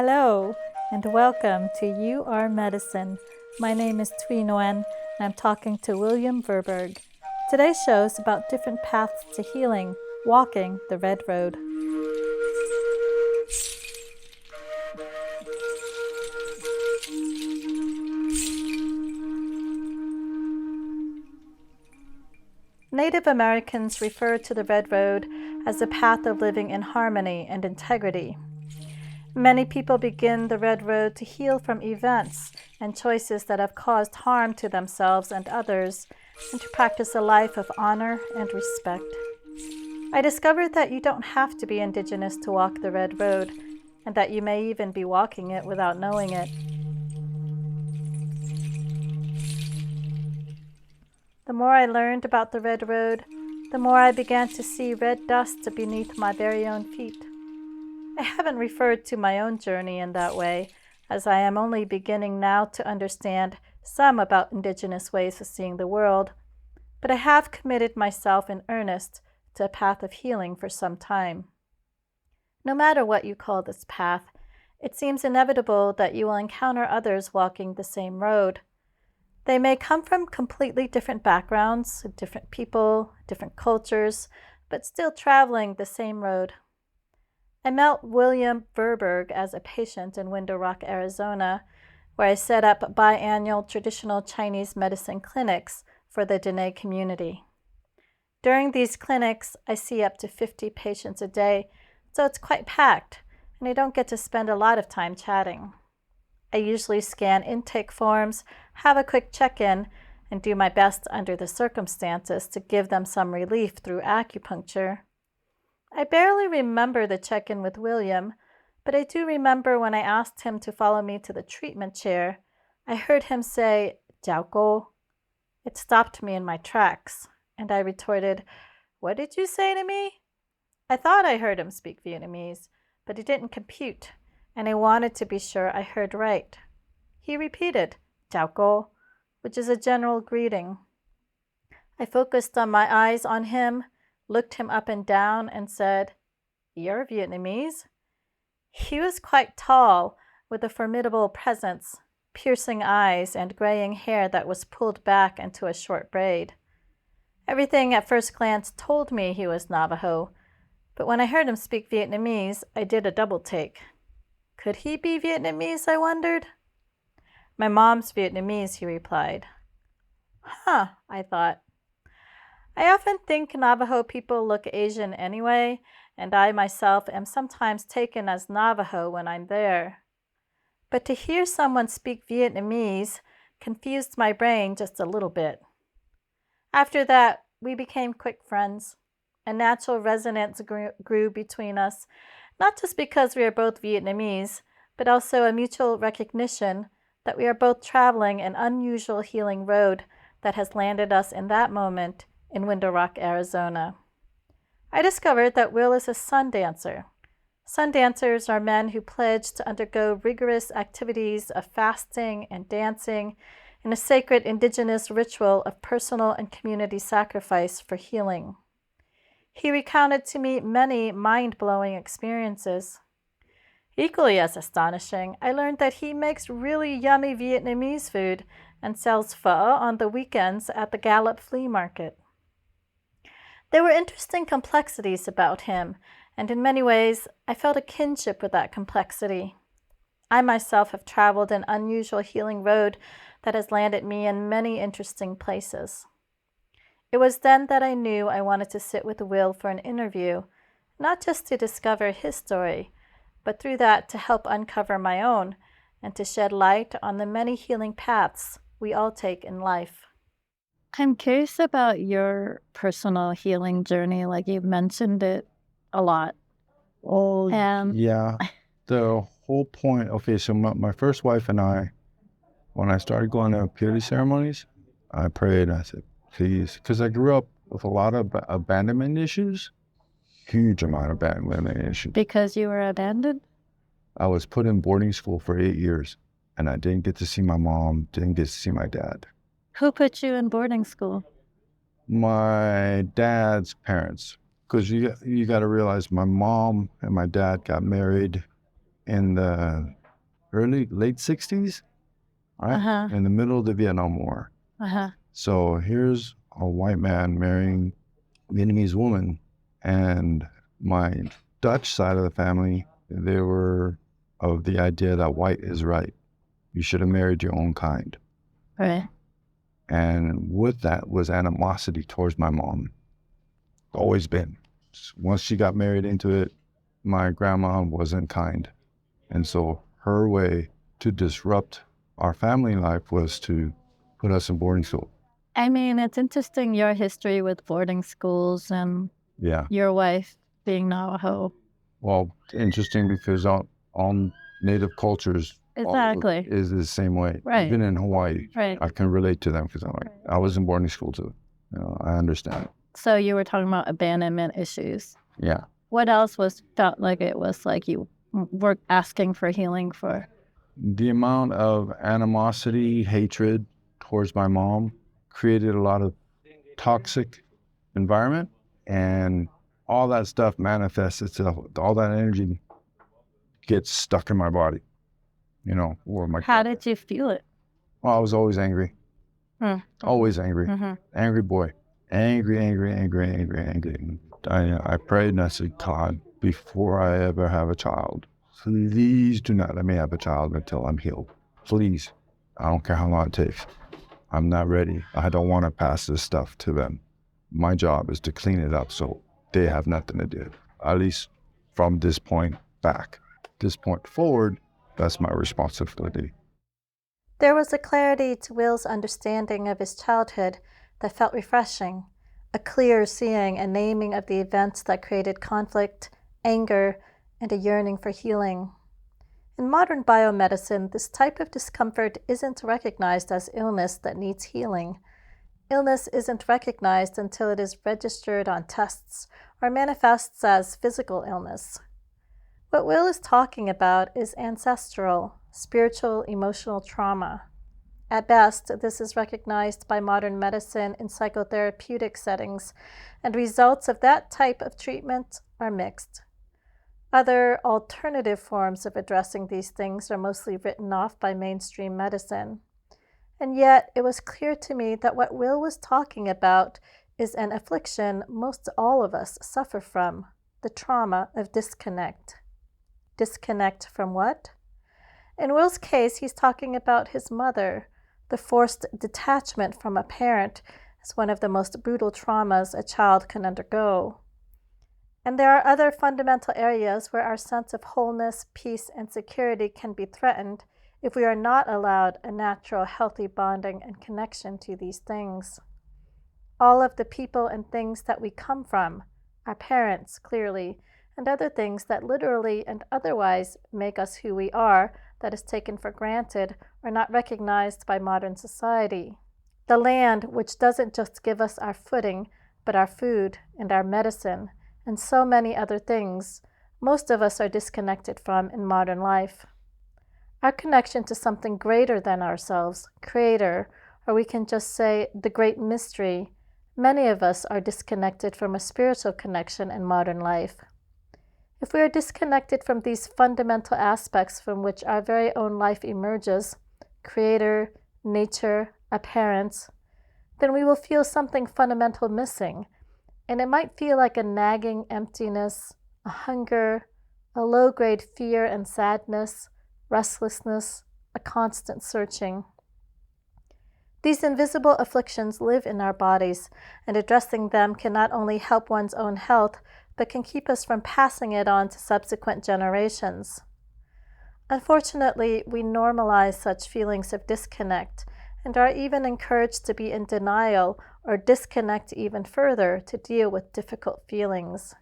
Hello, and welcome to You Are Medicine. My name is Thuy, and I'm talking to William Verburg. Today's show is about different paths to healing, walking the red road. Native Americans refer to the red road as a path of living in harmony and integrity. Many people begin the red road to heal from events and choices that have caused harm to themselves and others, and to practice a life of honor and respect. I discovered that you don't have to be indigenous to walk the red road, and that you may even be walking it without knowing it. The more I learned about the red road, the more I began to see red dust beneath my very own feet. I haven't referred to my own journey in that way, as I am only beginning now to understand some about indigenous ways of seeing the world, but I have committed myself in earnest to a path of healing for some time. No matter what you call this path, it seems inevitable that you will encounter others walking the same road. They may come from completely different backgrounds, different people, different cultures, but still traveling the same road. I met William Verburg as a patient in Window Rock, Arizona, where I set up biannual traditional Chinese medicine clinics for the Dene community. During these clinics, I see up to 50 patients a day, so it's quite packed, and I don't get to spend a lot of time chatting. I usually scan intake forms, have a quick check-in, and do my best under the circumstances to give them some relief through acupuncture. I barely remember the check-in with William, but I do remember when I asked him to follow me to the treatment chair, I heard him say, "Jiao Go." It stopped me in my tracks, and I retorted, "What did you say to me?" I thought I heard him speak Vietnamese, but it didn't compute, and I wanted to be sure I heard right. He repeated, "Jiao Go," which is a general greeting. I focused on my eyes on him, looked him up and down, and said, "You're Vietnamese?" He was quite tall, with a formidable presence, piercing eyes, and graying hair that was pulled back into a short braid. Everything at first glance told me he was Navajo, but when I heard him speak Vietnamese, I did a double take. Could he be Vietnamese, I wondered? "My mom's Vietnamese," he replied. Huh, I thought. I often think Navajo people look Asian anyway, and I myself am sometimes taken as Navajo when I'm there. But to hear someone speak Vietnamese confused my brain just a little bit. After that, we became quick friends. A natural resonance grew between us, not just because we are both Vietnamese, but also a mutual recognition that we are both traveling an unusual healing road that has landed us in that moment in Window Rock, Arizona. I discovered that Will is a sun dancer. Sun dancers are men who pledge to undergo rigorous activities of fasting and dancing in a sacred indigenous ritual of personal and community sacrifice for healing. He recounted to me many mind-blowing experiences. Equally as astonishing, I learned that he makes really yummy Vietnamese food and sells pho on the weekends at the Gallup flea market. There were interesting complexities about him, and in many ways, I felt a kinship with that complexity. I myself have traveled an unusual healing road that has landed me in many interesting places. It was then that I knew I wanted to sit with Will for an interview, not just to discover his story, but through that to help uncover my own and to shed light on the many healing paths we all take in life. I'm curious about your personal healing journey, like you've mentioned it a lot. Oh, And yeah. The whole point, okay, so my first wife and I, when I started going to purity ceremonies, I prayed, I said, please, because I grew up with a lot of abandonment issues, huge amount of abandonment issues. because you were abandoned? I was put in boarding school for 8 years, and I didn't get to see my mom, didn't get to see my dad. Who put you in boarding school? My dad's parents, because you got to realize my mom and my dad got married in the late 60s, right? Uh-huh. In the middle of the Vietnam War. Uh-huh. So here's a white man marrying a Vietnamese woman, and my Dutch side of the family, they were of the idea that white is right. You should have married your own kind. Right. And with that was animosity towards my mom. Always been. Once she got married into it, my grandma wasn't kind. And so her way to disrupt our family life was to put us in boarding school. I mean, it's interesting your history with boarding schools and Yeah. your wife being Navajo. Well, interesting because all native cultures Exactly. is the same way. Right. Even in Hawaii, Right. I can relate to them because I'm like, I was in boarding school too. I understand. So you were talking about abandonment issues. Yeah. What else felt like it was like you were asking for healing for? The amount of animosity, hatred towards my mom created a lot of toxic environment, and all that stuff manifests itself. All that energy gets stuck in my body, or my. How did you feel it? Well, I was always angry. Always angry. Angry boy. Angry. I prayed and I said, God, before I ever have a child, please do not let me have a child until I'm healed. Please. I don't care how long it takes. I'm not ready. I don't want to pass this stuff to them. My job is to clean it up so they have nothing to do. At least from this point back. This point forward, that's my responsibility. There was a clarity to Will's understanding of his childhood that felt refreshing, a clear seeing and naming of the events that created conflict, anger, and a yearning for healing. In modern biomedicine, this type of discomfort isn't recognized as illness that needs healing. Illness isn't recognized until it is registered on tests or manifests as physical illness. What Will is talking about is ancestral, spiritual, emotional trauma. At best, this is recognized by modern medicine in psychotherapeutic settings, and results of that type of treatment are mixed. Other alternative forms of addressing these things are mostly written off by mainstream medicine. And yet, it was clear to me that what Will was talking about is an affliction most all of us suffer from, the trauma of disconnect. Disconnect from what? In Will's case, he's talking about his mother. The forced detachment from a parent is one of the most brutal traumas a child can undergo. And there are other fundamental areas where our sense of wholeness, peace, and security can be threatened if we are not allowed a natural, healthy bonding and connection to these things. All of the people and things that we come from, our parents, clearly, and other things that literally and otherwise make us who we are, that is taken for granted, are not recognized by modern society. The land, which doesn't just give us our footing, but our food and our medicine, and so many other things, most of us are disconnected from in modern life. Our connection to something greater than ourselves, Creator, or we can just say the great mystery, many of us are disconnected from a spiritual connection in modern life. If we are disconnected from these fundamental aspects from which our very own life emerges, Creator, nature, our parents, then we will feel something fundamental missing, and it might feel like a nagging emptiness, a hunger, a low-grade fear and sadness, restlessness, a constant searching. These invisible afflictions live in our bodies, and addressing them can not only help one's own health, but can keep us from passing it on to subsequent generations. Unfortunately, we normalize such feelings of disconnect and are even encouraged to be in denial or disconnect even further to deal with difficult feelings.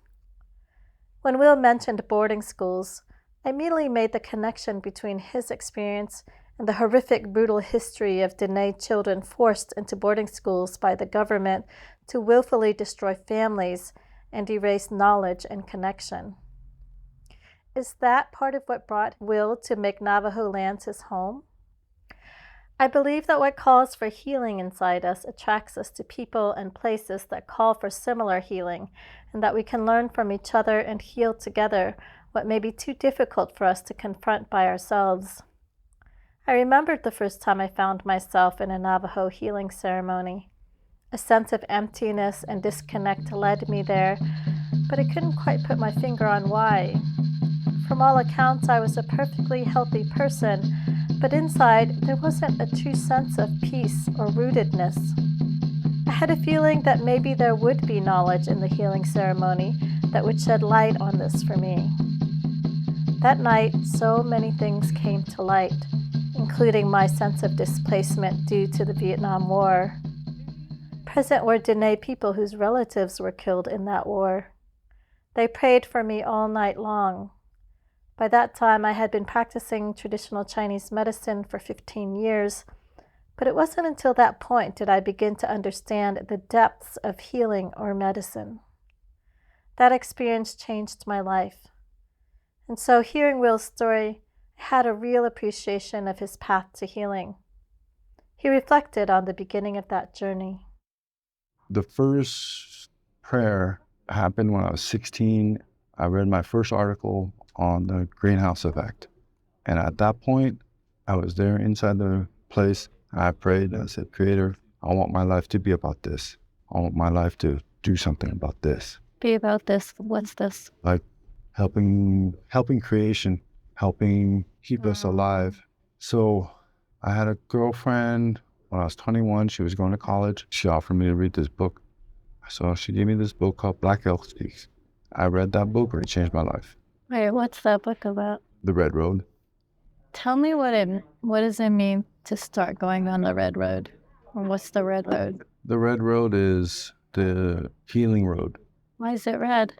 When Will mentioned boarding schools, I immediately made the connection between his experience and the horrific, brutal history of Dene children forced into boarding schools by the government to willfully destroy families and erase knowledge and connection. Is that part of what brought Will to make Navajo lands his home? I believe that what calls for healing inside us attracts us to people and places that call for similar healing, and that we can learn from each other and heal together what may be too difficult for us to confront by ourselves. I remembered the first time I found myself in a Navajo healing ceremony. A sense of emptiness and disconnect led me there, but I couldn't quite put my finger on why. From all accounts, I was a perfectly healthy person, but inside there wasn't a true sense of peace or rootedness. I had a feeling that maybe there would be knowledge in the healing ceremony that would shed light on this for me. That night, so many things came to light, including my sense of displacement due to the Vietnam War. Present were Dene people whose relatives were killed in that war. They prayed for me all night long. By that time, I had been practicing traditional Chinese medicine for 15 years, but it wasn't until that point did I begin to understand the depths of healing or medicine. That experience changed my life. And so, hearing Will's story, I had a real appreciation of his path to healing. He reflected on the beginning of that journey. The first prayer happened when I was 16. I read my first article on the greenhouse effect. And at that point, I was there inside the place. I prayed. I said, Creator, I want my life to be about this. I want my life to do something about this. Be about this. What's this? Like helping creation, helping keep us alive. So I had a girlfriend when I was 21. She was going to college. She offered me to read this book. So she gave me this book called Black Elk Speaks. I read that book and it changed my life. Wait, what's that book about? The Red Road. Tell me what does it mean to start going on the Red Road? Or what's the Red Road? The Red Road is the healing road. Why is it red?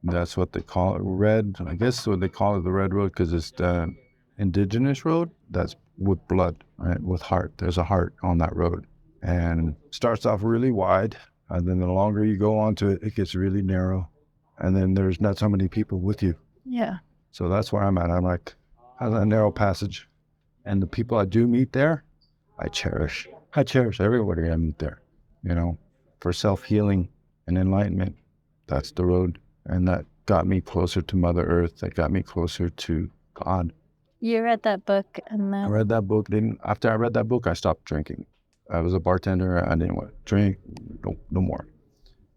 That's what they call it. Red, I guess what they call it the Red Road because it's the indigenous road that's with blood, right? With heart. There's a heart on that road. And it starts off really wide. And then the longer you go onto it, it gets really narrow. And then there's not so many people with you. Yeah. So that's where I'm at. I'm like, how's that narrow passage? And the people I do meet there, I cherish. I cherish everybody I meet there, you know, for self-healing and enlightenment. That's the road. And that got me closer to Mother Earth. That got me closer to God. You read that book and then... I read that book. After I read that book, I stopped drinking. I was a bartender. I didn't want to drink no more.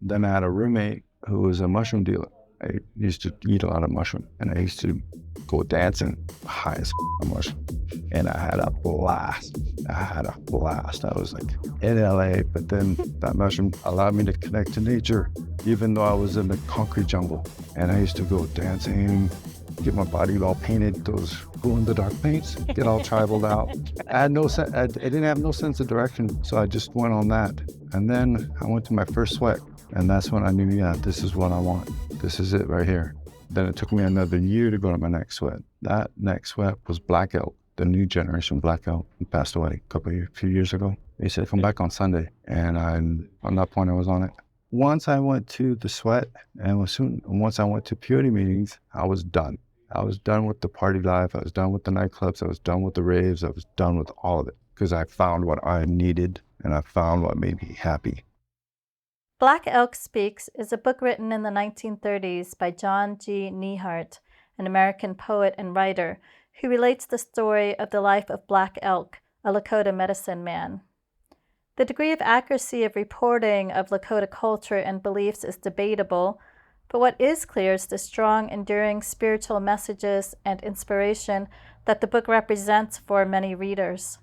Then I had a roommate who was a mushroom dealer. I used to eat a lot of mushroom, and I used to go dancing high as mushroom. And I had a blast. I was like in LA, but then that mushroom allowed me to connect to nature, even though I was in the concrete jungle. And I used to go dancing, get my body all painted, those glow-in-the-dark paints, get all tribaled out. I had no sense. I didn't have no sense of direction, so I just went on that. And then I went to my first sweat, and that's when I knew, yeah, this is what I want. This is it right here. Then it took me another year to go to my next sweat. That next sweat was Black Elk, the new generation Black Elk. He passed away a few years ago. He said, come back on Sunday. And on that point, I was on it. Once I went to the sweat, and once I went to purity meetings, I was done. I was done with the party life. I was done with the nightclubs. I was done with the raves. I was done with all of it because I found what I needed and I found what made me happy. Black Elk Speaks is a book written in the 1930s by John G. Neihardt, an American poet and writer, who relates the story of the life of Black Elk, a Lakota medicine man. The degree of accuracy of reporting of Lakota culture and beliefs is debatable, but what is clear is the strong, enduring spiritual messages and inspiration that the book represents for many readers.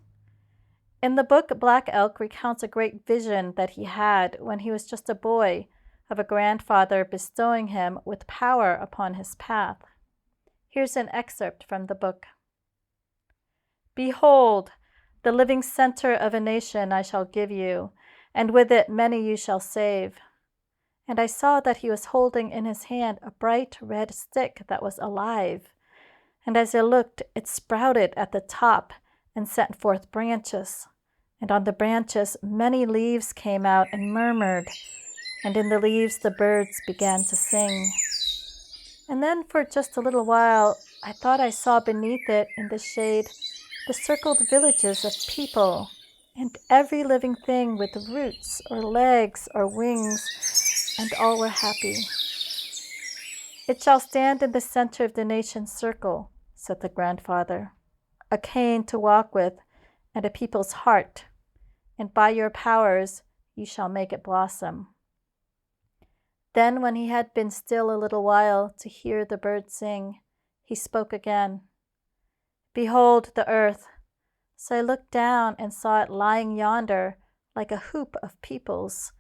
In the book, Black Elk recounts a great vision that he had when he was just a boy of a grandfather bestowing him with power upon his path. Here's an excerpt from the book. Behold, the living center of a nation I shall give you, and with it many you shall save. And I saw that he was holding in his hand a bright red stick that was alive. And as I looked, it sprouted at the top and sent forth branches. And on the branches many leaves came out and murmured, and in the leaves the birds began to sing. And then for just a little while I thought I saw beneath it in the shade the circled villages of people, and every living thing with roots or legs or wings, and all were happy. It shall stand in the center of the nation's circle, said the grandfather, a cane to walk with and a people's heart, and by your powers you shall make it blossom. Then, when he had been still a little while to hear the birds sing, he spoke again. Behold the earth. So I looked down and saw it lying yonder like a hoop of peoples,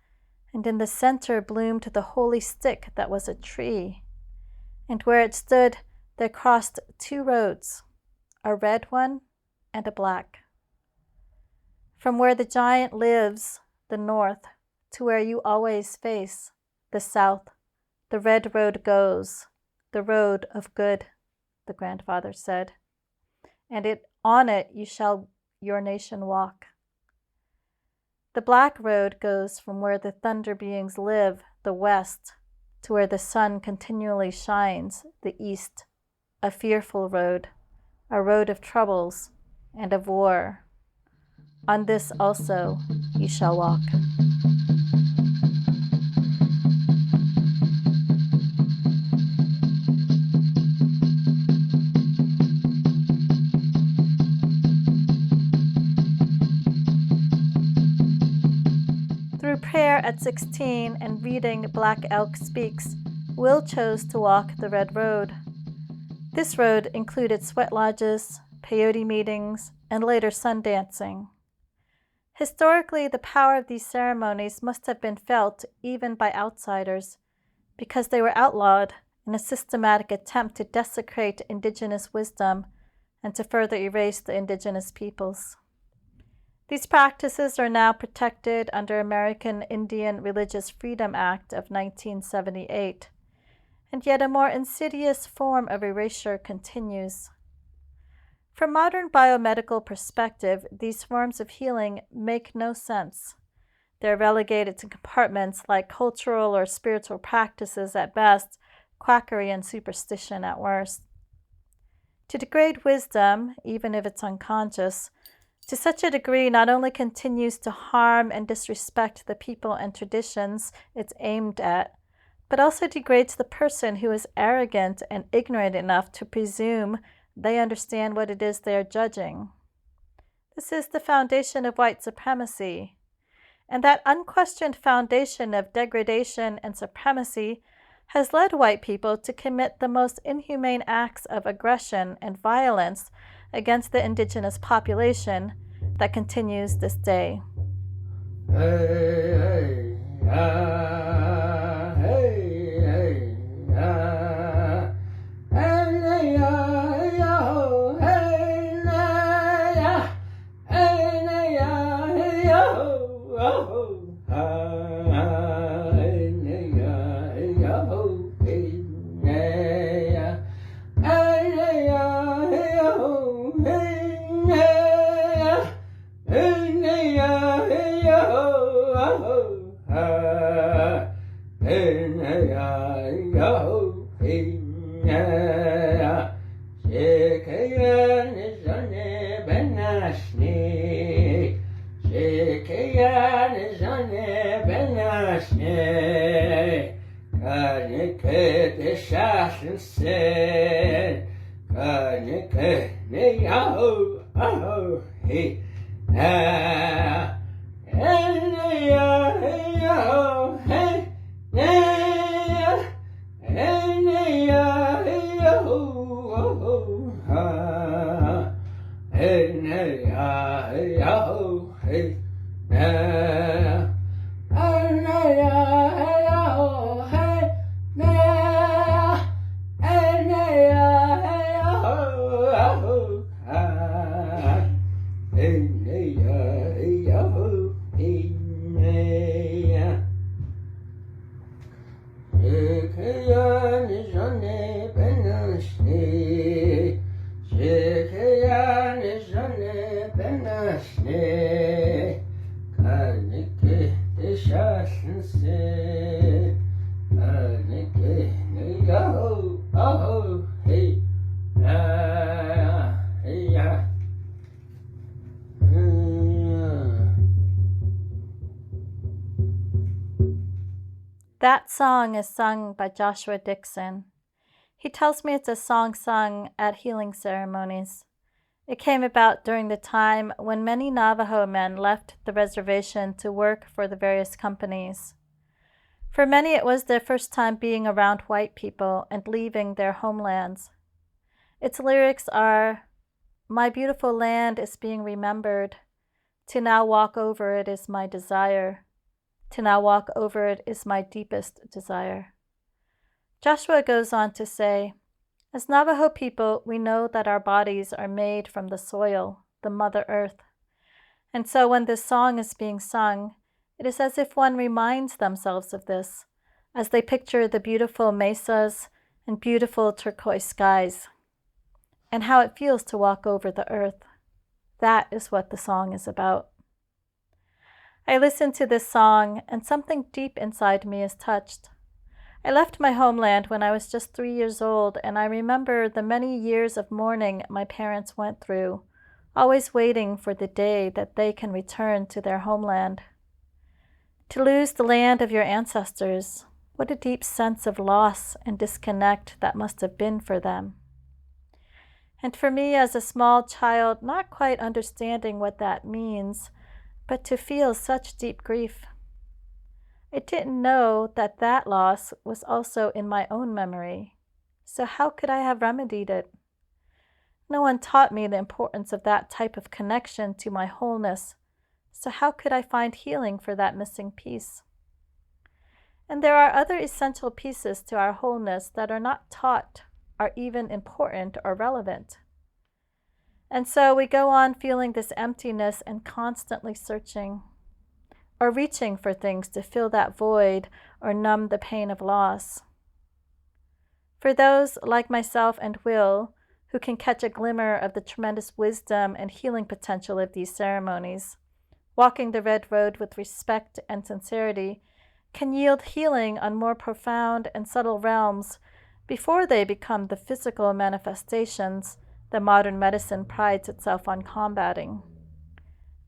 and in the center bloomed the holy stick that was a tree. And where it stood there crossed two roads, a red one and a black. From where the giant lives, the north, to where you always face, the south, the red road goes, the road of good, the grandfather said. And on it you shall your nation walk. The black road goes from where the thunder beings live, the west, to where the sun continually shines, the east, a fearful road, a road of troubles and of war. On this also you shall walk. Through prayer at 16 and reading Black Elk Speaks, Will chose to walk the red road. This road included sweat lodges, peyote meetings, and later sun dancing. Historically, the power of these ceremonies must have been felt even by outsiders, because they were outlawed in a systematic attempt to desecrate indigenous wisdom and to further erase the indigenous peoples. These practices are now protected under American Indian Religious Freedom Act of 1978, and yet a more insidious form of erasure continues. From a modern biomedical perspective, these forms of healing make no sense. They're relegated to compartments like cultural or spiritual practices at best, quackery and superstition at worst. To degrade wisdom, even if it's unconscious, to such a degree not only continues to harm and disrespect the people and traditions it's aimed at, but also degrades the person who is arrogant and ignorant enough to presume they understand what it is they are judging. This is the foundation of white supremacy, and that unquestioned foundation of degradation and supremacy has led white people to commit the most inhumane acts of aggression and violence against the indigenous population that continues this day. Hey, hey, ah, hey, hey, ah, hey, yo, hey, yeah, hey, yo, oh, ah, hey, yo, hey, yeah. That song is sung by Joshua Dixon. He tells me it's a song sung at healing ceremonies. It came about during the time when many Navajo men left the reservation to work for the various companies. For many, it was their first time being around white people and leaving their homelands. Its lyrics are, "My beautiful land is being remembered. To now walk over it is my desire. To now walk over it is my deepest desire." Joshua goes on to say, "As Navajo people, we know that our bodies are made from the soil, the Mother Earth. And so when this song is being sung, it is as if one reminds themselves of this, as they picture the beautiful mesas and beautiful turquoise skies, and how it feels to walk over the earth. That is what the song is about." I listen to this song, and something deep inside me is touched. I left my homeland when I was just 3 years old, and I remember the many years of mourning my parents went through, always waiting for the day that they can return to their homeland. To lose the land of your ancestors, what a deep sense of loss and disconnect that must have been for them. And for me as a small child, not quite understanding what that means, but to feel such deep grief. I didn't know that that loss was also in my own memory, so how could I have remedied it? No one taught me the importance of that type of connection to my wholeness, so how could I find healing for that missing piece? And there are other essential pieces to our wholeness that are not taught, are even important or relevant. And so we go on feeling this emptiness and constantly searching, or reaching for things to fill that void or numb the pain of loss. For those like myself and Will, who can catch a glimmer of the tremendous wisdom and healing potential of these ceremonies, walking the red road with respect and sincerity can yield healing on more profound and subtle realms before they become the physical manifestations that modern medicine prides itself on combating.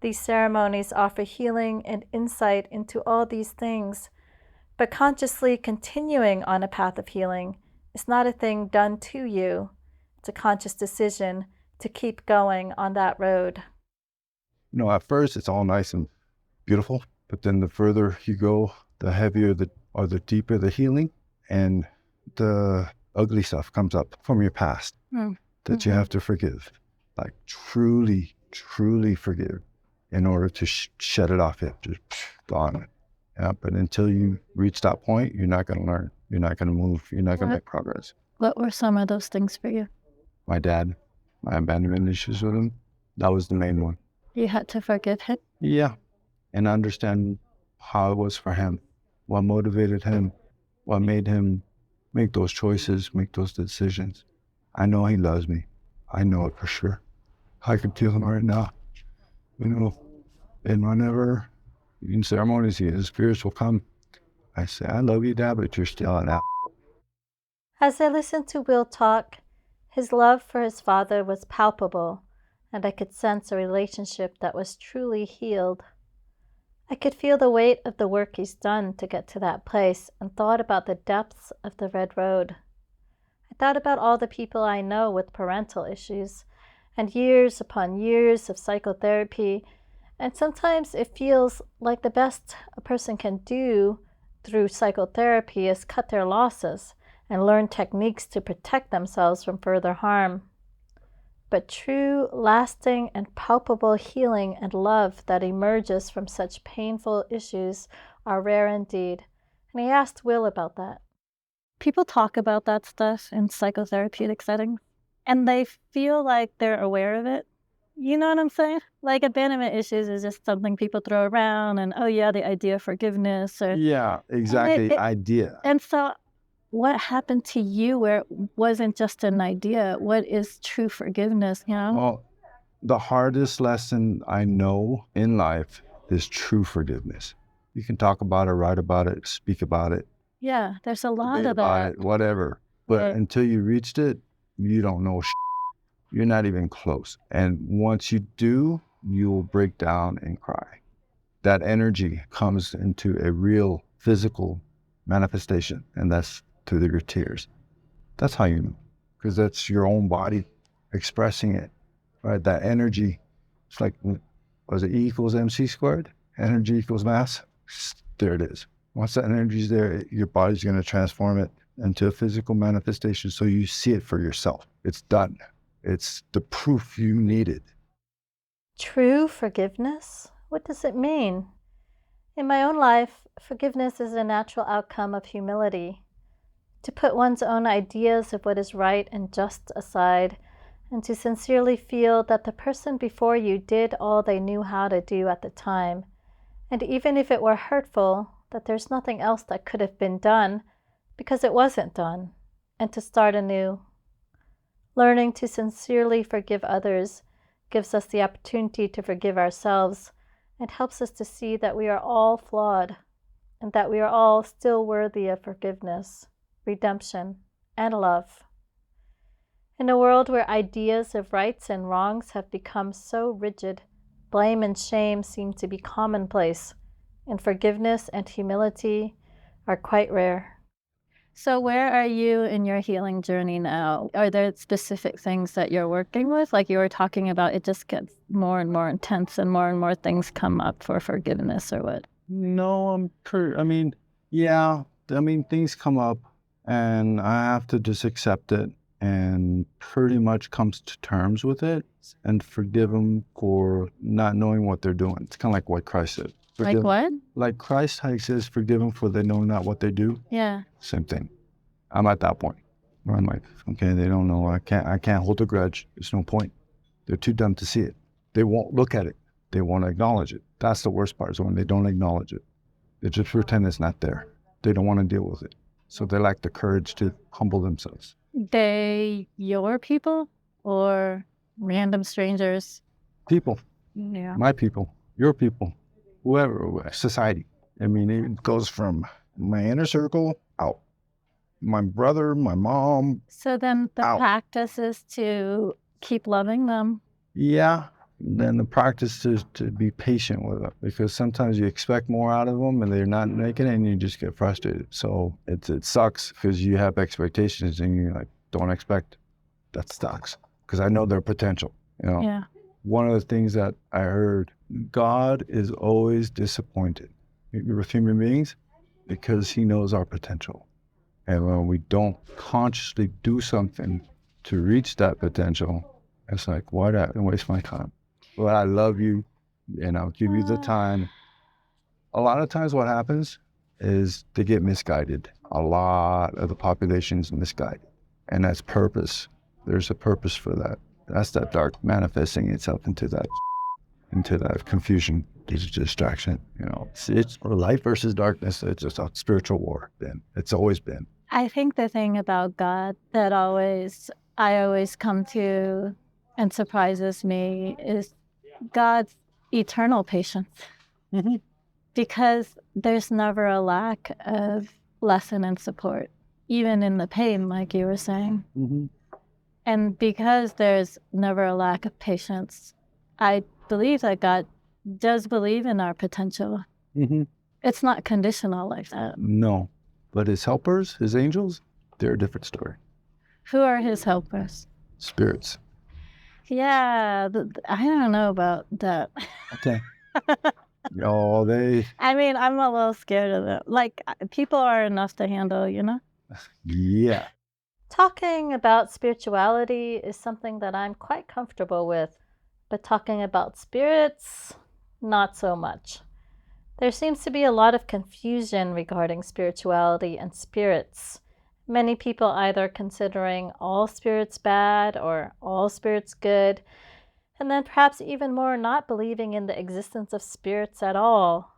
These ceremonies offer healing and insight into all these things, but consciously continuing on a path of healing is not a thing done to you. It's a conscious decision to keep going on that road. At first it's all nice and beautiful, but then the further you go, the heavier the deeper the healing, and the ugly stuff comes up from your past that you have to forgive, like truly, truly forgive in order to shed it off. It just gone. Yeah, but until you reach that point, you're not going to learn. You're not going to move. You're not going to make progress. What were some of those things for you? My dad, my abandonment issues with him, that was the main one. You had to forgive him? Yeah, and understand how it was for him, what motivated him, what made him make those choices, make those decisions. I know he loves me. I know it for sure. I can feel him right now. And whenever in ceremonies, his spirits will come. I say, "I love you, Dad, but you're still an apple." As I listened to Will talk, his love for his father was palpable, and I could sense a relationship that was truly healed. I could feel the weight of the work he's done to get to that place and thought about the depths of the red road. I thought about all the people I know with parental issues and years upon years of psychotherapy, and sometimes it feels like the best a person can do through psychotherapy is cut their losses and learn techniques to protect themselves from further harm. But true, lasting, and palpable healing and love that emerges from such painful issues are rare indeed. And I asked Will about that. People talk about that stuff in psychotherapeutic settings, and they feel like they're aware of it. You know what I'm saying? Like abandonment issues is just something people throw around, and oh yeah, the idea of forgiveness. Yeah, exactly. Idea. And so what happened to you where it wasn't just an idea? What is true forgiveness, Well, the hardest lesson I know in life is true forgiveness. You can talk about it, write about it, speak about it. Yeah, there's a lot debate of about that. it, whatever. But Right. until you reached it, you don't know. You're not even close. And once you do, you will break down and cry. That energy comes into a real physical manifestation, and that's through your tears. That's how you know, because that's your own body expressing it, right? That energy. It's like, was it E equals MC squared? Energy equals mass. There it is. Once that energy is there, your body's going to transform it into a physical manifestation, so you see it for yourself. It's done. It's the proof you needed. True forgiveness? What does it mean? In my own life, forgiveness is a natural outcome of humility. To put one's own ideas of what is right and just aside, and to sincerely feel that the person before you did all they knew how to do at the time, and even if it were hurtful, that there's nothing else that could have been done because it wasn't done, and to start anew. Learning to sincerely forgive others gives us the opportunity to forgive ourselves and helps us to see that we are all flawed and that we are all still worthy of forgiveness, redemption, and love. In a world where ideas of rights and wrongs have become so rigid, blame and shame seem to be commonplace, and forgiveness and humility are quite rare. So where are you in your healing journey now? Are there specific things that you're working with? Like you were talking about, it just gets more and more intense and more things come up for forgiveness, or what? No, yeah, things come up and I have to just accept it and pretty much comes to terms with it and forgive them for not knowing what they're doing. It's kind of like what Christ said. Like what? Like Christ says, forgive them for they know not what they do. Yeah. Same thing. I'm at that point where I'm like, okay, they don't know. I can't hold a grudge. There's no point. They're too dumb to see it. They won't look at it. They won't acknowledge it. That's the worst part, is when they don't acknowledge it. They just pretend it's not there. They don't want to deal with it. So they lack the courage to humble themselves. They your people or random strangers? People. Yeah. My people. Your people. Whoever. Society. It goes from my inner circle out. My brother, my mom. So then the out. practice is to keep loving them. Yeah. Then the practice is to be patient with them, because sometimes you expect more out of them and they're not making it and you just get frustrated. So it sucks because you have expectations and you're like, don't expect. That sucks because I know their potential. Yeah. One of the things that I heard, God is always disappointed with human beings because he knows our potential. And when we don't consciously do something to reach that potential, it's like, why did I waste my time? Well, I love you and I'll give you the time. A lot of times what happens is they get misguided. A lot of the population is misguided. And that's purpose. There's a purpose for that. That's that dark manifesting itself into that confusion. It's a distraction. It's light versus darkness. It's just a spiritual war. Then it's always been. I think the thing about God that I always come to and surprises me is God's eternal patience. Mm-hmm. Because there's never a lack of lesson and support, even in the pain, like you were saying. Mm-hmm. And because there's never a lack of patience, I believe that God does believe in our potential. Mm-hmm. It's not conditional like that. No, but his helpers, his angels, they're a different story. Who are his helpers? Spirits. Yeah, I don't know about that. Okay. They... I'm a little scared of them. Like, people are enough to handle, Yeah. Talking about spirituality is something that I'm quite comfortable with, but talking about spirits, not so much. There seems to be a lot of confusion regarding spirituality and spirits. Many people either considering all spirits bad or all spirits good, and then perhaps even more not believing in the existence of spirits at all.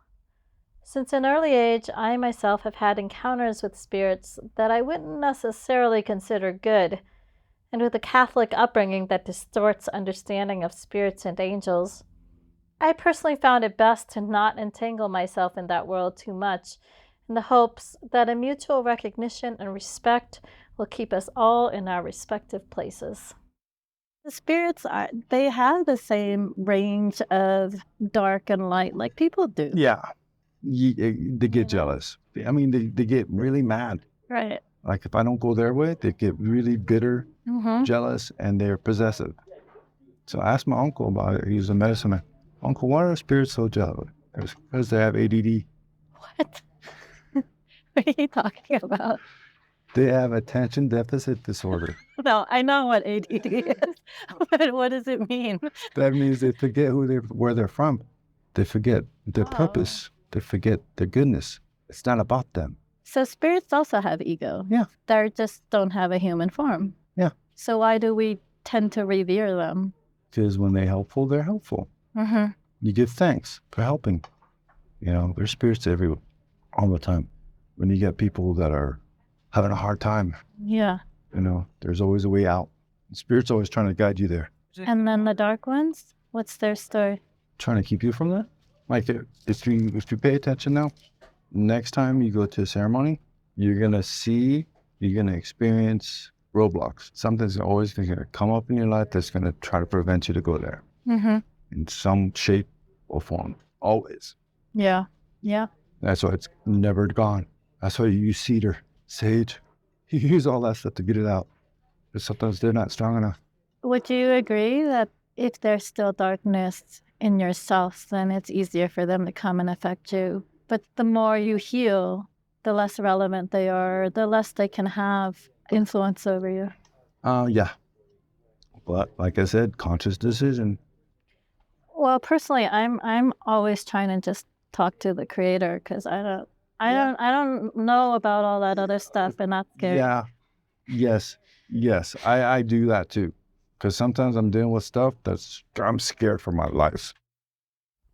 Since an early age, I myself have had encounters with spirits that I wouldn't necessarily consider good, and with a Catholic upbringing that distorts understanding of spirits and angels, I personally found it best to not entangle myself in that world too much, in the hopes that a mutual recognition and respect will keep us all in our respective places. The spirits they have the same range of dark and light like people do. Yeah. They get jealous. They get really mad. Right. Like if I don't go their way, they get really bitter, jealous, and they're possessive. So I asked my uncle about it. He was a medicine man. Uncle, why are spirits so jealous? It was because they have ADD. What? What are you talking about? They have attention deficit disorder. No, I know what ADD is, but what does it mean? That means they forget where they're from. They forget their purpose. They forget their goodness. It's not about them. So spirits also have ego. Yeah. They just don't have a human form. Yeah. So why do we tend to revere them? Because when they're helpful, they're helpful. You give thanks for helping. You know, there's spirits everywhere, all the time. When you get people that are having a hard time, Yeah. you know, there's always a way out. Spirit's always trying to guide you there. And then the dark ones, what's their story? Trying to keep you from that. Like if you pay attention now, next time you go to a ceremony, you're gonna experience roadblocks. Something's always gonna come up in your life that's gonna try to prevent you to go there. In some shape or form. Always. Yeah. Yeah. That's why it's never gone. That's why you use cedar, sage. You use all that stuff to get it out. But sometimes they're not strong enough. Would you agree that if there's still darkness in yourself, then it's easier for them to come and affect you? But the more you heal, the less relevant they are, the less they can have influence over you. Yeah. But like I said, conscious decision. Well, personally, I'm always trying to just talk to the creator because I don't know about all that other stuff, and that's scary. Yeah. Yes. I do that too. Because sometimes I'm dealing with stuff I'm scared for my life.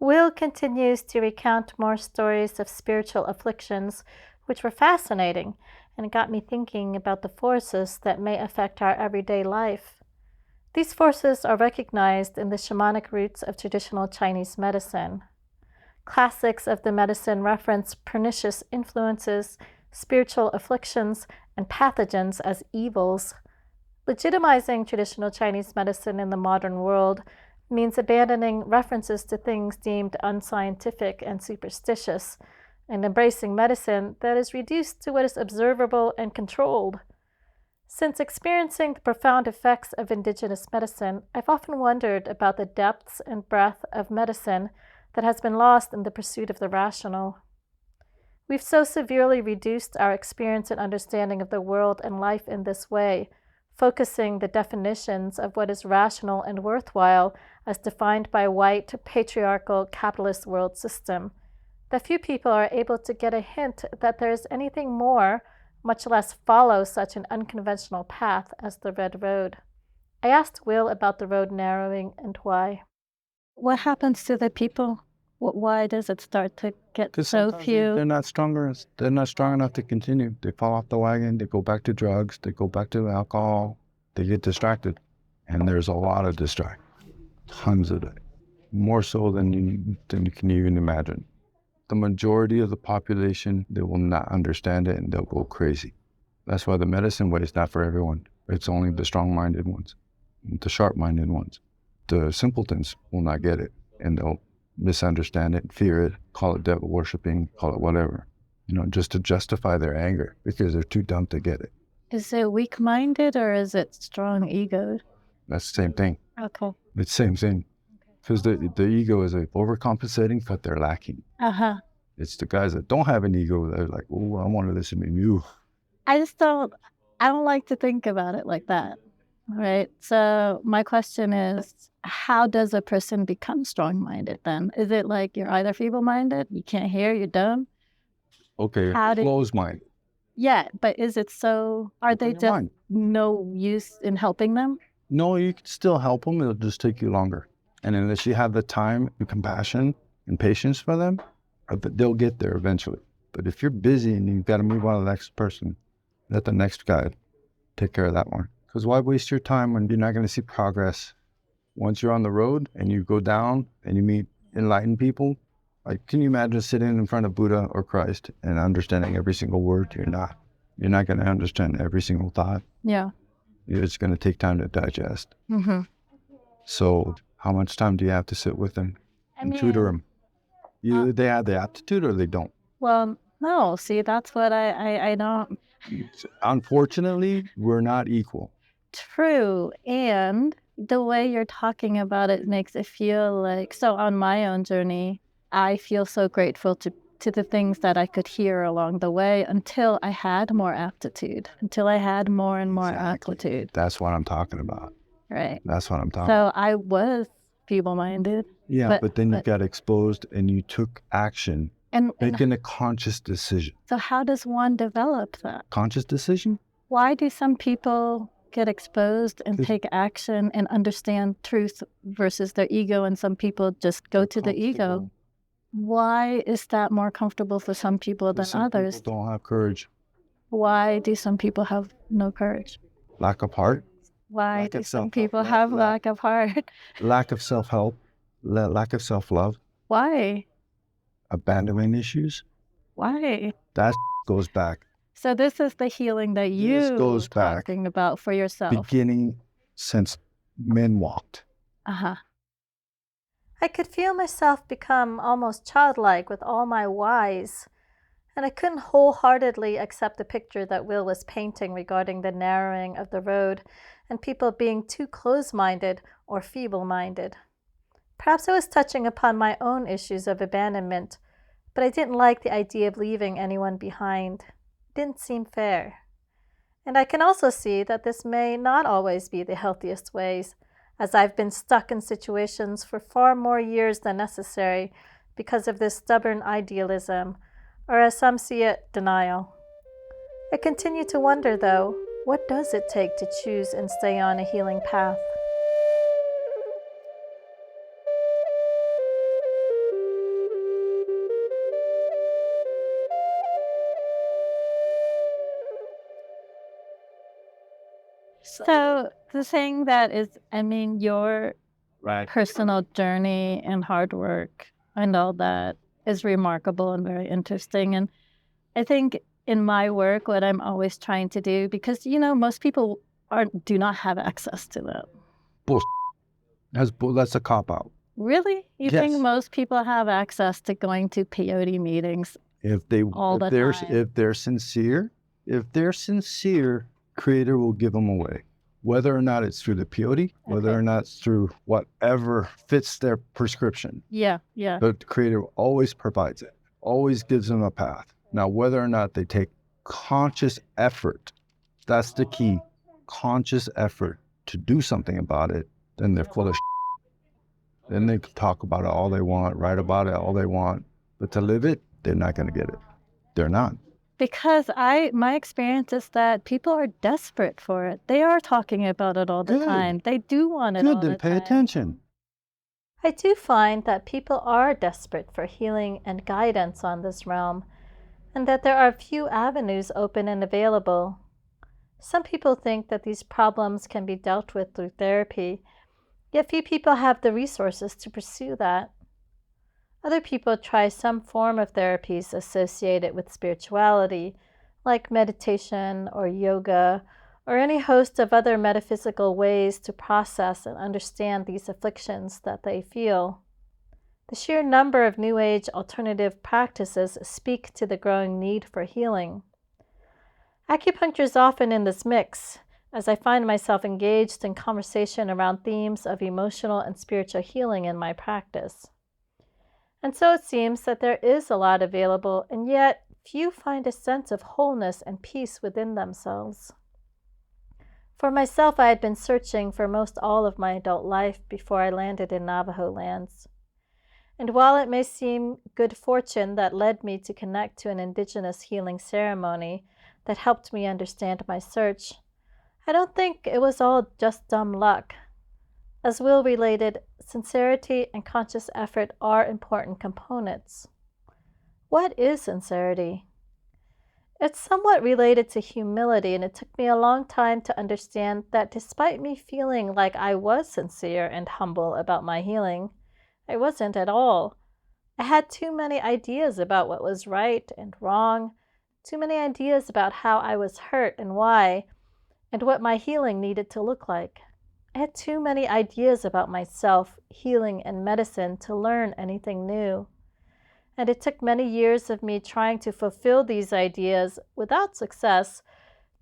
Will continues to recount more stories of spiritual afflictions, which were fascinating and got me thinking about the forces that may affect our everyday life. These forces are recognized in the shamanic roots of traditional Chinese medicine. Classics of the medicine reference pernicious influences, spiritual afflictions, and pathogens as evils. Legitimizing traditional Chinese medicine in the modern world means abandoning references to things deemed unscientific and superstitious, and embracing medicine that is reduced to what is observable and controlled. Since experiencing the profound effects of indigenous medicine, I've often wondered about the depths and breadth of medicine that has been lost in the pursuit of the rational. We've so severely reduced our experience and understanding of the world and life in this way, focusing the definitions of what is rational and worthwhile as defined by white, patriarchal, capitalist world system, that few people are able to get a hint that there is anything more, much less follow such an unconventional path as the Red Road. I asked Will about the road narrowing and why. What happens to the people? Why does it start to get so few? They're not stronger. They're not strong enough to continue. They fall off the wagon. They go back to drugs. They go back to alcohol. They get distracted. And there's a lot of distraction. Tons of it. More so than you can even imagine. The majority of the population, they will not understand it and they'll go crazy. That's why the medicine way is not for everyone. It's only the strong-minded ones, the sharp-minded ones. The simpletons will not get it and they'll misunderstand it, fear it, call it devil worshiping, call it whatever, just to justify their anger because they're too dumb to get it. Is it weak-minded or is it strong ego? That's the same thing. Okay. It's the same thing. Because the ego is like overcompensating, but they're lacking. It's the guys that don't have an ego that are like, oh, I want to listen to you. I don't like to think about it like that. Right. So my question is, how does a person become strong-minded then? Is it like you're either feeble-minded, you can't hear, you're dumb? Okay, closed-minded. Yeah, but is it so, are they just no use in helping them? No, you can still help them. It'll just take you longer. And unless you have the time and compassion and patience for them, they'll get there eventually. But if you're busy and you've got to move on to the next person, let the next guy take care of that one. Because why waste your time when you're not going to see progress? Once you're on the road and you go down and you meet enlightened people, like, can you imagine sitting in front of Buddha or Christ and understanding every single word? You're not. You're not going to understand every single thought. Yeah. It's going to take time to digest. Mm-hmm. So how much time do you have to sit with them and tutor them? Either they have the aptitude or they don't. Well, no. See, that's what I don't. Unfortunately, we're not equal. True. And the way you're talking about it makes it feel like, so on my own journey, I feel so grateful to the things that I could hear along the way until I had more aptitude, until I had more and more aptitude. That's what I'm talking about. Right. That's what I'm talking So about. I was feeble-minded. Yeah, but then you got exposed and you took action, and making a conscious decision. so how does one develop that? Conscious decision? Why do some people get exposed and take action and understand truth versus their ego, and some people just go to the ego? Why is that more comfortable for some people than others? Some people don't have courage. Why do some people have no courage? Lack of heart. Why do some people have lack of heart? Lack of self-help. Lack of self-love. Why? Abandonment issues. Why? That goes back. So this is the healing that you goes back talking about for yourself. Beginning since men walked. Uh-huh. I could feel myself become almost childlike with all my whys, and I couldn't wholeheartedly accept the picture that Will was painting regarding the narrowing of the road and people being too close-minded or feeble-minded. Perhaps I was touching upon my own issues of abandonment, but I didn't like the idea of leaving anyone behind. It didn't seem fair. And I can also see that this may not always be the healthiest ways, as I've been stuck in situations for far more years than necessary because of this stubborn idealism, or as some see it, denial. I continue to wonder, though, what does it take to choose and stay on a healing path? So the thing that is, I mean, your personal journey and hard work and all that is remarkable and very interesting. And I think in my work, what I'm always trying to do, because, you know, most people do not have access to that. That's a cop-out. Really? You think most people have access to going to peyote meetings if they're sincere, Creator will give them away. Whether or not it's through the peyote, whether or not it's through whatever fits their prescription. Yeah. But the Creator always provides it, always gives them a path. Now, whether or not they take conscious effort, that's the key, conscious effort to do something about it, then they're full of shit. Then they can talk about it all they want, write about it all they want, but to live it, they're not going to get it. They're not. Because my experience is that people are desperate for it. They are talking about it all the time. They do want it all the time. Then pay attention. I do find that people are desperate for healing and guidance on this realm, and that there are few avenues open and available. Some people think that these problems can be dealt with through therapy, yet few people have the resources to pursue that. Other people try some form of therapies associated with spirituality, like meditation or yoga, or any host of other metaphysical ways to process and understand these afflictions that they feel. The sheer number of New Age alternative practices speak to the growing need for healing. Acupuncture is often in this mix, as I find myself engaged in conversation around themes of emotional and spiritual healing in my practice. And so it seems that there is a lot available, and yet few find a sense of wholeness and peace within themselves. For myself, I had been searching for most all of my adult life before I landed in Navajo lands. And while it may seem good fortune that led me to connect to an indigenous healing ceremony that helped me understand my search, I don't think it was all just dumb luck. As Will related, sincerity and conscious effort are important components. What is sincerity? It's somewhat related to humility, and it took me a long time to understand that despite me feeling like I was sincere and humble about my healing, I wasn't at all. I had too many ideas about what was right and wrong, too many ideas about how I was hurt and why, and what my healing needed to look like. I had too many ideas about myself, healing, and medicine to learn anything new. And it took many years of me trying to fulfill these ideas without success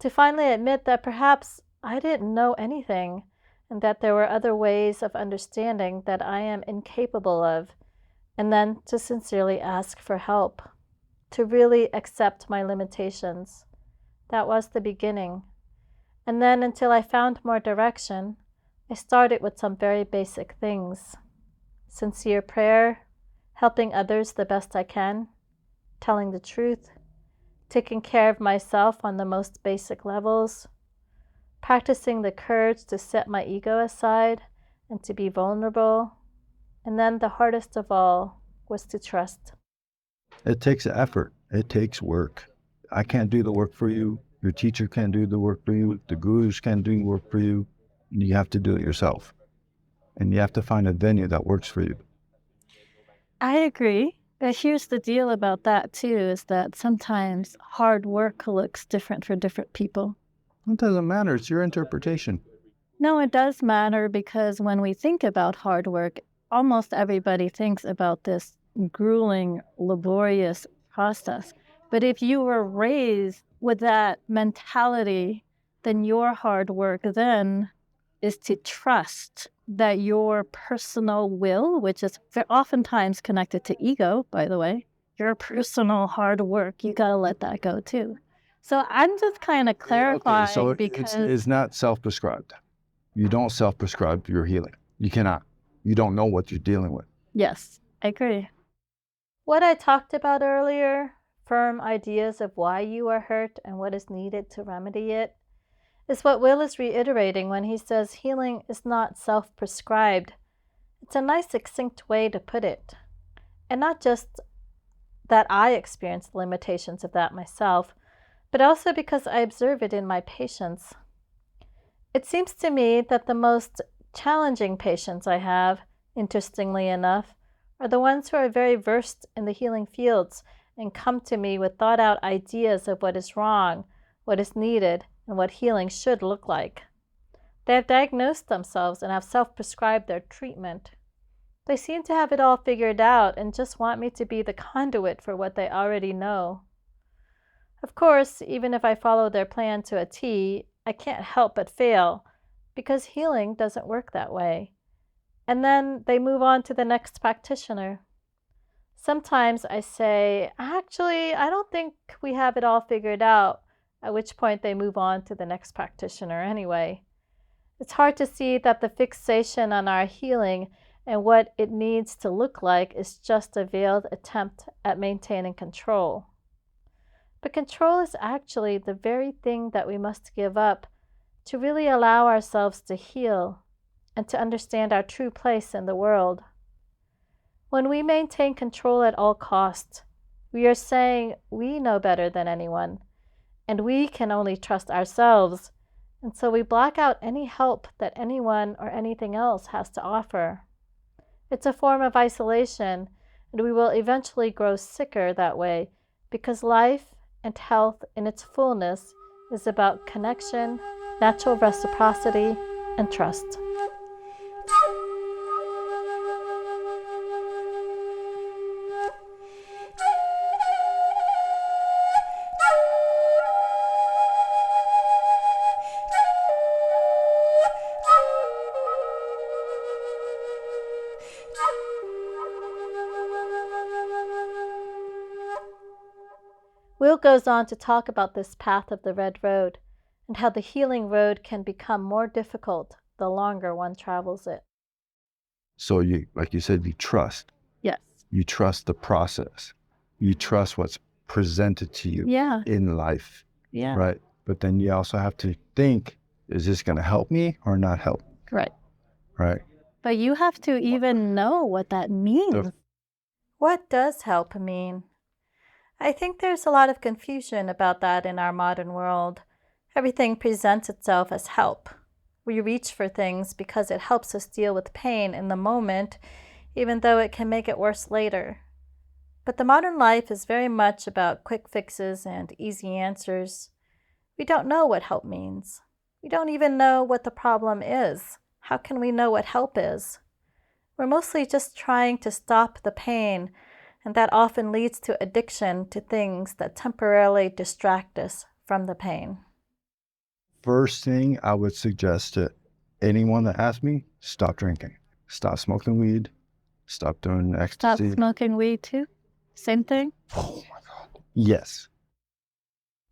to finally admit that perhaps I didn't know anything and that there were other ways of understanding that I am incapable of, and then to sincerely ask for help, to really accept my limitations. That was the beginning. And then until I found more direction, I started with some very basic things. Sincere prayer, helping others the best I can, telling the truth, taking care of myself on the most basic levels, practicing the courage to set my ego aside and to be vulnerable. And then the hardest of all was to trust. It takes effort. It takes work. I can't do the work for you. Your teacher can't do the work for you. The gurus can't do the work for you. You have to do it yourself. And you have to find a venue that works for you. I agree. But here's the deal about that too, is that sometimes hard work looks different for different people. It doesn't matter. It's your interpretation. No, it does matter, because when we think about hard work, almost everybody thinks about this grueling, laborious process. But if you were raised with that mentality, then your hard work then is to trust that your personal will, which is oftentimes connected to ego, by the way, your personal hard work, you got to let that go too. So I'm just kind of clarifying, Okay, so because it's not self-prescribed. You don't self-prescribe your healing. You cannot. You don't know what you're dealing with. yes, I agree. What I talked about earlier, firm ideas of why you are hurt and what is needed to remedy it, is what Will is reiterating when he says healing is not self-prescribed. It's a nice, succinct way to put it. And not just that I experience the limitations of that myself, but also because I observe it in my patients. It seems to me that the most challenging patients I have, interestingly enough, are the ones who are very versed in the healing fields and come to me with thought-out ideas of what is wrong, what is needed, and what healing should look like. They have diagnosed themselves and have self-prescribed their treatment. They seem to have it all figured out and just want me to be the conduit for what they already know. Of course, even if I follow their plan to a T, I can't help but fail, because healing doesn't work that way. And then they move on to the next practitioner. Sometimes I say, actually, I don't think we have it all figured out, at which point they move on to the next practitioner anyway. It's hard to see that the fixation on our healing and what it needs to look like is just a veiled attempt at maintaining control. But control is actually the very thing that we must give up to really allow ourselves to heal and to understand our true place in the world. When we maintain control at all costs, we are saying we know better than anyone, and we can only trust ourselves, and so we block out any help that anyone or anything else has to offer. It's a form of isolation, and we will eventually grow sicker that way, because life and health in its fullness is about connection, natural reciprocity, and trust. Will goes on to talk about this path of the red road and how the healing road can become more difficult the longer one travels it. So you, like you said, you trust. Yes. You trust the process. You trust what's presented to you Yeah. in life, Yeah. right? But then you also have to think, is this going to help me or not help? Right. Right? But you have to even know what that means. What does help mean? I think there's a lot of confusion about that in our modern world. Everything presents itself as help. We reach for things because it helps us deal with pain in the moment, even though it can make it worse later. But the modern life is very much about quick fixes and easy answers. We don't know what help means. We don't even know what the problem is. How can we know what help is? We're mostly just trying to stop the pain, and that often leads to addiction to things that temporarily distract us from the pain. first thing I would suggest to anyone that asks me, stop drinking, stop smoking weed, stop doing Stop ecstasy. smoking weed too? Same thing? Oh my God. Yes.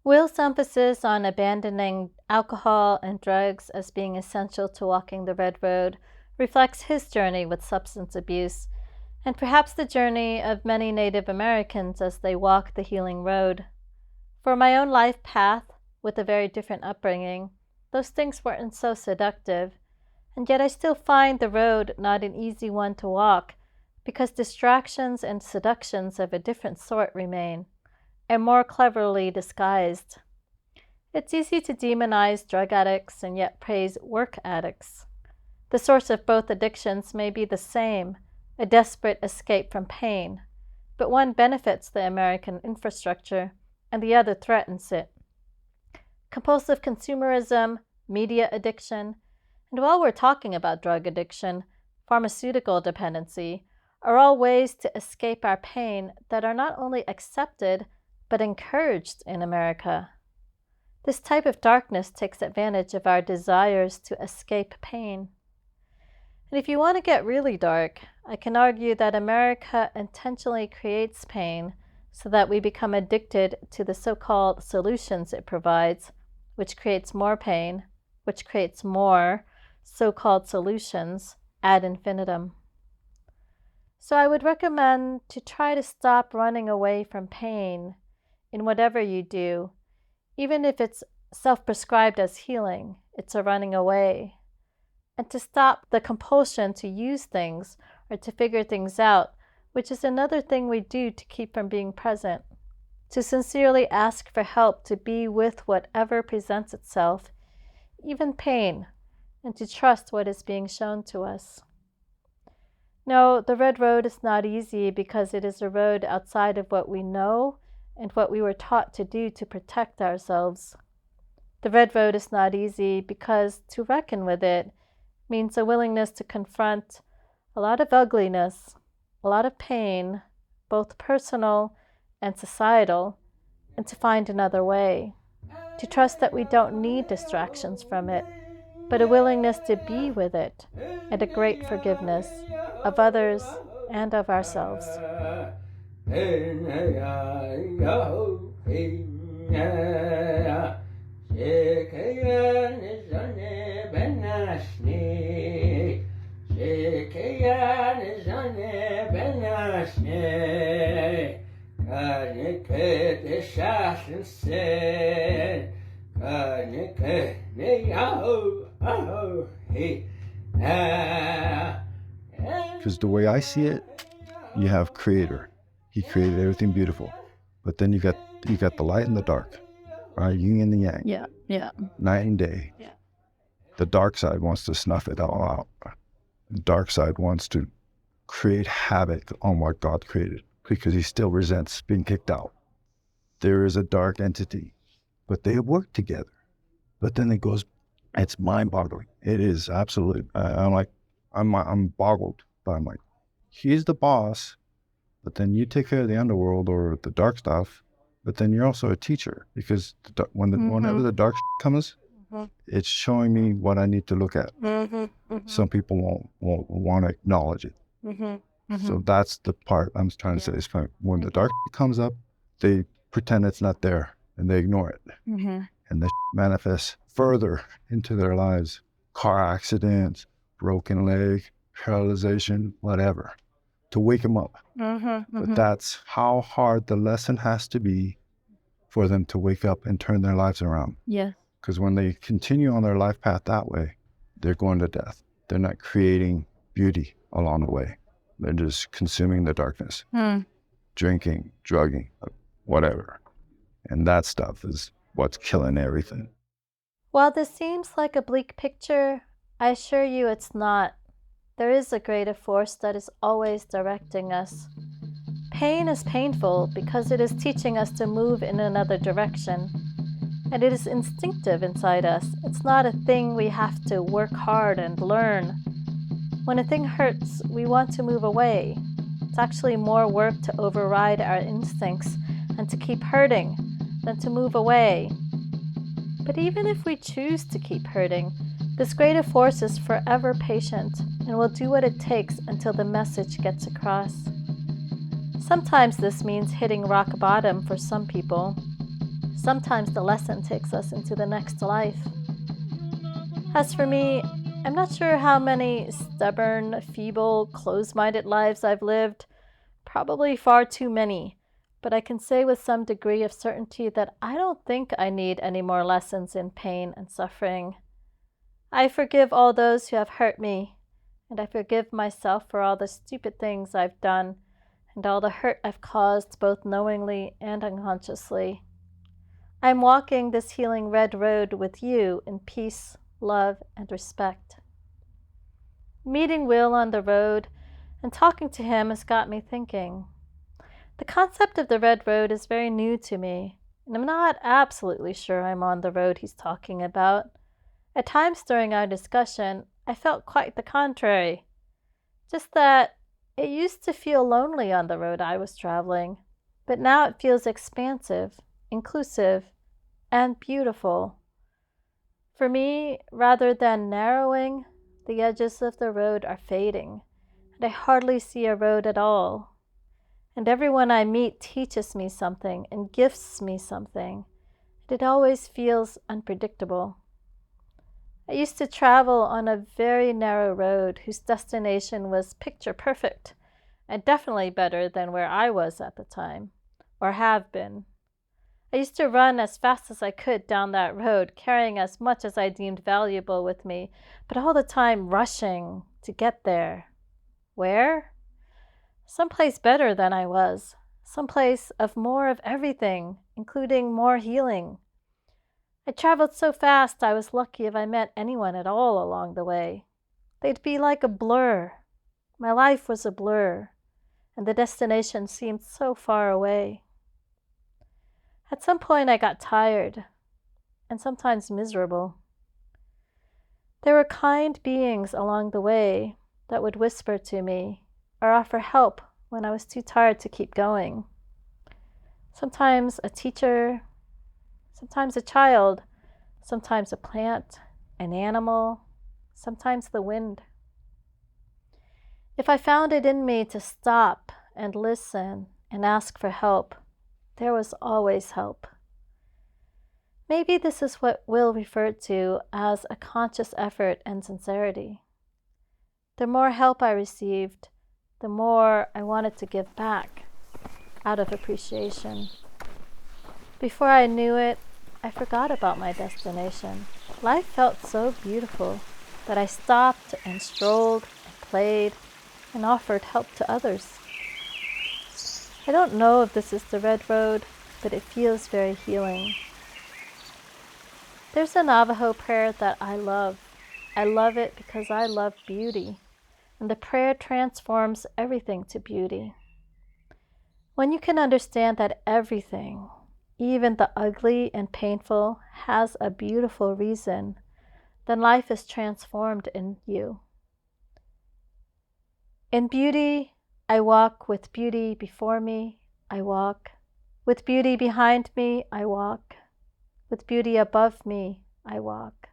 Will's emphasis on abandoning alcohol and drugs as being essential to walking the red road reflects his journey with substance abuse, and perhaps the journey of many Native Americans as they walk the healing road. For my own life path, with a very different upbringing, those things weren't so seductive, and yet I still find the road not an easy one to walk, because distractions and seductions of a different sort remain, and more cleverly disguised. It's easy to demonize drug addicts and yet praise work addicts. The source of both addictions may be the same, a desperate escape from pain, but one benefits the American infrastructure and the other threatens it. Compulsive consumerism, media addiction, and while we're talking about drug addiction, pharmaceutical dependency, are all ways to escape our pain that are not only accepted, but encouraged in America. This type of darkness takes advantage of our desires to escape pain. And if you want to get really dark, I can argue that America intentionally creates pain so that we become addicted to the so-called solutions it provides, which creates more pain, which creates more so-called solutions ad infinitum. So I would recommend to try to stop running away from pain in whatever you do. Even if it's self-prescribed as healing, it's a running away. And to stop the compulsion to use things or to figure things out, which is another thing we do to keep from being present. To sincerely ask for help to be with whatever presents itself, even pain, and to trust what is being shown to us. No, the red road is not easy because it is a road outside of what we know and what we were taught to do to protect ourselves. The red road is not easy because to reckon with it means a willingness to confront a lot of ugliness, a lot of pain, both personal and societal, and to find another way. To trust that we don't need distractions from it, but a willingness to be with it, and a great forgiveness of others and of ourselves. Because the way I see it, you have creator. He created everything beautiful. But then you got the light and the dark, right? Yin and the yang. Yeah. Night and day. Yeah. The dark side wants to snuff it all out. The dark side wants to create havoc on what God created because he still resents being kicked out. There is a dark entity, but they work together. But then it goes, it's mind-boggling. It is absolutely. I'm boggled. But I'm like, he's the boss, but then you take care of the underworld or the dark stuff. But then you're also a teacher because whenever the dark comes, it's showing me what I need to look at. Some people won't want to acknowledge it. So that's the part I'm trying to say. Is when the dark comes up, they pretend it's not there and they ignore it. And the manifests further into their lives. Car accidents, broken leg, paralyzation, whatever, to wake them up. But that's how hard the lesson has to be for them to wake up and turn their lives around. Yeah. Because when they continue on their life path that way, they're going to death. They're not creating beauty along the way. They're just consuming the darkness, drinking, drugging, whatever. And that stuff is what's killing everything. While this seems like a bleak picture, I assure you it's not. There is a greater force that is always directing us. Pain is painful because it is teaching us to move in another direction. And it is instinctive inside us. It's not a thing we have to work hard and learn. When a thing hurts, we want to move away. It's actually more work to override our instincts and to keep hurting than to move away. But even if we choose to keep hurting, this greater force is forever patient and will do what it takes until the message gets across. Sometimes this means hitting rock bottom for some people. Sometimes the lesson takes us into the next life. As for me, I'm not sure how many stubborn, feeble, closed-minded lives I've lived. Probably far too many. But I can say with some degree of certainty that I don't think I need any more lessons in pain and suffering. I forgive all those who have hurt me, and I forgive myself for all the stupid things I've done and all the hurt I've caused both knowingly and unconsciously. I'm walking this healing red road with you in peace, love, and respect. Meeting Will on the road and talking to him has got me thinking. The concept of the red road is very new to me, and I'm not absolutely sure I'm on the road he's talking about. At times during our discussion, I felt quite the contrary. Just that it used to feel lonely on the road I was traveling, but now it feels expansive, inclusive, and beautiful. For me, rather than narrowing, the edges of the road are fading, and I hardly see a road at all. And everyone I meet teaches me something and gifts me something. And it always feels unpredictable. I used to travel on a very narrow road whose destination was picture perfect, and definitely better than where I was at the time, or have been. I used to run as fast as I could down that road, carrying as much as I deemed valuable with me, but all the time rushing to get there. Where? Someplace better than I was, someplace of more of everything, including more healing. I traveled so fast I was lucky if I met anyone at all along the way. They'd be like a blur. My life was a blur, and the destination seemed so far away. At some point I got tired, and sometimes miserable. There were kind beings along the way that would whisper to me, or offer help when I was too tired to keep going. Sometimes a teacher, sometimes a child, sometimes a plant, an animal, sometimes the wind. If I found it in me to stop and listen and ask for help, there was always help. Maybe this is what Will referred to as a conscious effort and sincerity. The more help I received, the more I wanted to give back out of appreciation. Before I knew it, I forgot about my destination. Life felt so beautiful that I stopped and strolled and played and offered help to others. I don't know if this is the red road, but it feels very healing. There's a Navajo prayer that I love. I love it because I love beauty. And the prayer transforms everything to beauty. When you can understand that everything, even the ugly and painful, has a beautiful reason, then life is transformed in you. In beauty, I walk. With beauty before me, I walk. With beauty behind me, I walk. With beauty above me, I walk.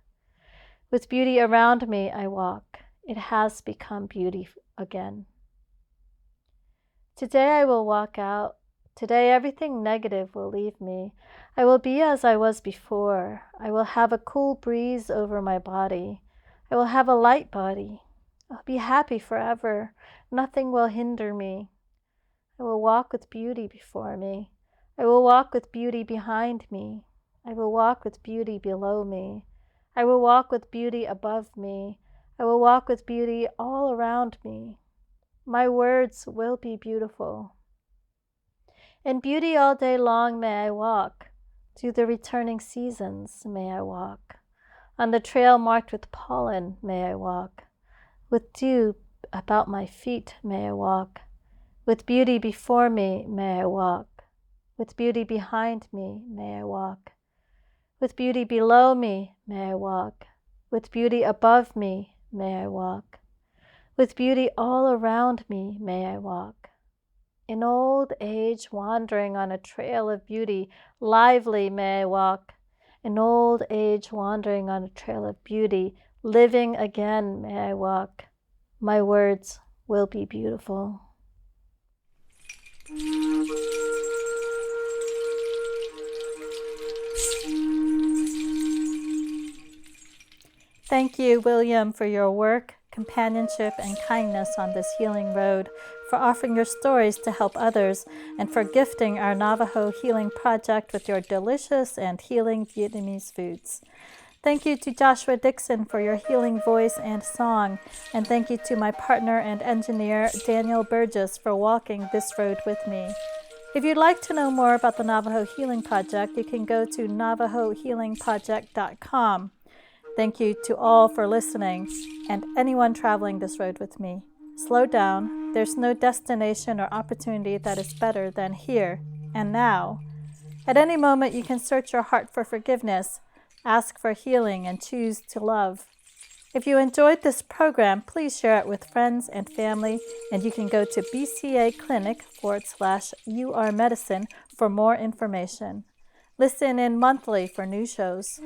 With beauty around me, I walk. It has become beauty again. Today I will walk out. Today everything negative will leave me. I will be as I was before. I will have a cool breeze over my body. I will have a light body. I'll be happy forever. Nothing will hinder me. I will walk with beauty before me. I will walk with beauty behind me. I will walk with beauty below me. I will walk with beauty above me. I will walk with beauty all around me. My words will be beautiful. In beauty all day long may I walk. Through the returning seasons may I walk. On the trail marked with pollen may I walk. With dew about my feet may I walk. With beauty before me may I walk. With beauty behind me may I walk. With beauty below me may I walk. With beauty above me may I walk. With beauty all around me may I walk. In old age, wandering on a trail of beauty, lively may I walk. In old age, wandering on a trail of beauty, living again may I walk. My words will be beautiful. Thank you, William, for your work, companionship, and kindness on this healing road, for offering your stories to help others, and for gifting our Navajo Healing Project with your delicious and healing Vietnamese foods. Thank you to Joshua Dixon for your healing voice and song, and thank you to my partner and engineer, Daniel Burgess, for walking this road with me. If you'd like to know more about the Navajo Healing Project, you can go to navajohealingproject.com. Thank you to all for listening and anyone traveling this road with me. Slow down. There's no destination or opportunity that is better than here and now. At any moment, you can search your heart for forgiveness, ask for healing, and choose to love. If you enjoyed this program, please share it with friends and family, and you can go to bcaclinic.com/yourmedicine for more information. Listen in monthly for new shows.